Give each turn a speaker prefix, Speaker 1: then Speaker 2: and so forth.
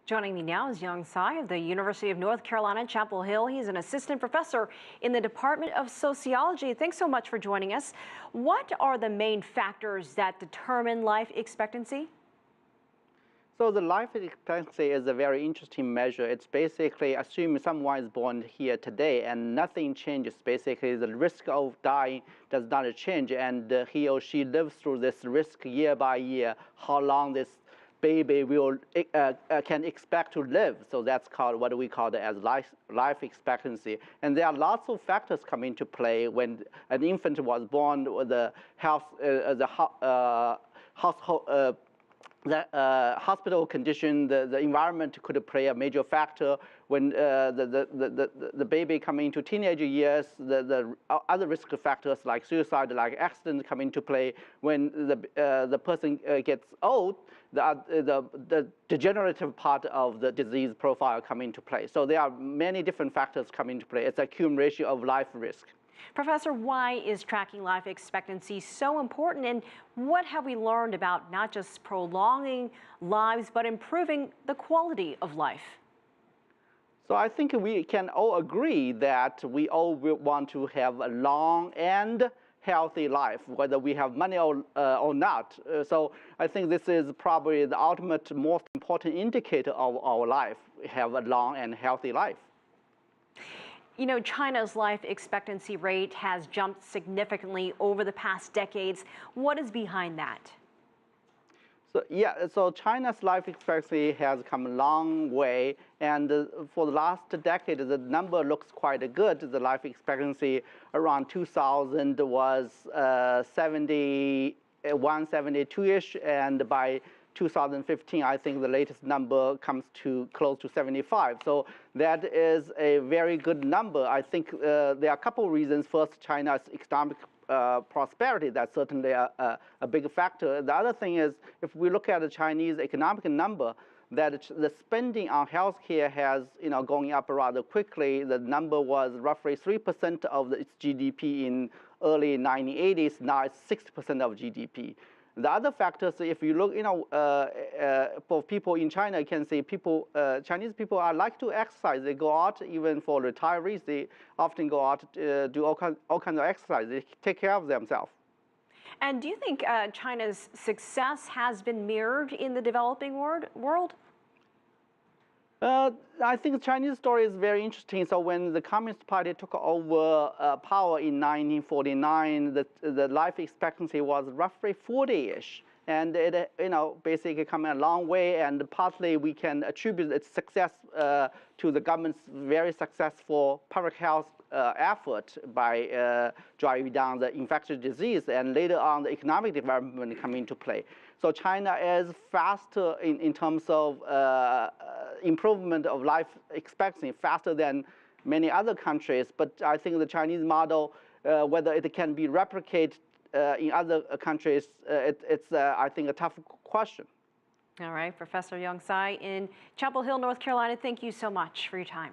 Speaker 1: Joining me now is Yong Cai of the University of North Carolina, Chapel Hill. He's an assistant professor in the Department of Sociology. Thanks so much for joining us. What are the main factors that determine life expectancy?
Speaker 2: So the life expectancy is a very interesting measure. It's basically assuming someone is born here today and nothing changes. Basically, the risk of dying does not change, and he or she lives through this risk year by year, how long this baby will can expect to live. So that's called what we call as life expectancy. And there are lots of factors come into play when an infant was born. The household. The hospital condition, the environment could play a major factor. When the baby coming into teenage years, the other risk factors like suicide, like accidents come into play. When the person gets old, the degenerative part of the disease profile come into play. So there are many different factors come into play. It's an accumulation of life risk.
Speaker 1: Professor, why is tracking life expectancy so important, and what have we learned about not just prolonging lives, but improving the quality of life?
Speaker 2: So I think we can all agree that we all want to have a long and healthy life, whether we have money or not. So I think this is probably the ultimate, most important indicator of our life, have a long and healthy life.
Speaker 1: You know, China's life expectancy rate has jumped significantly over the past decades. What is behind that?
Speaker 2: So China's life expectancy has come a long way, and for the last decade, the number looks quite good. The life expectancy around 2000 was 71, 72-ish, and by 2015, I think the latest number comes to close to 75. So that is a very good number. I think there are a couple of reasons. First, China's economic prosperity, that's certainly a big factor. The other thing is, if we look at the Chinese economic number, that the spending on healthcare has, going up rather quickly. The number was roughly 3% of its GDP in early 1980s. Now it's 6% of GDP. The other factors, if you look, for people in China, you can see Chinese people like to exercise. They go out, even for retirees, they often go out to do all kinds of exercise. They take care of themselves.
Speaker 1: And do you think China's success has been mirrored in the developing world?
Speaker 2: I think the Chinese story is very interesting. So when the Communist Party took over power in 1949, the life expectancy was roughly 40-ish. And it, basically come a long way, and partly we can attribute its success to the government's very successful public health effort by driving down the infectious disease, and later on the economic development come into play. So China is faster in terms of improvement of life expectancy, faster than many other countries. But I think the Chinese model, whether it can be replicated in other countries, it's I think, a tough question.
Speaker 1: All right, Professor Yong Cai in Chapel Hill, North Carolina, thank you so much for your time.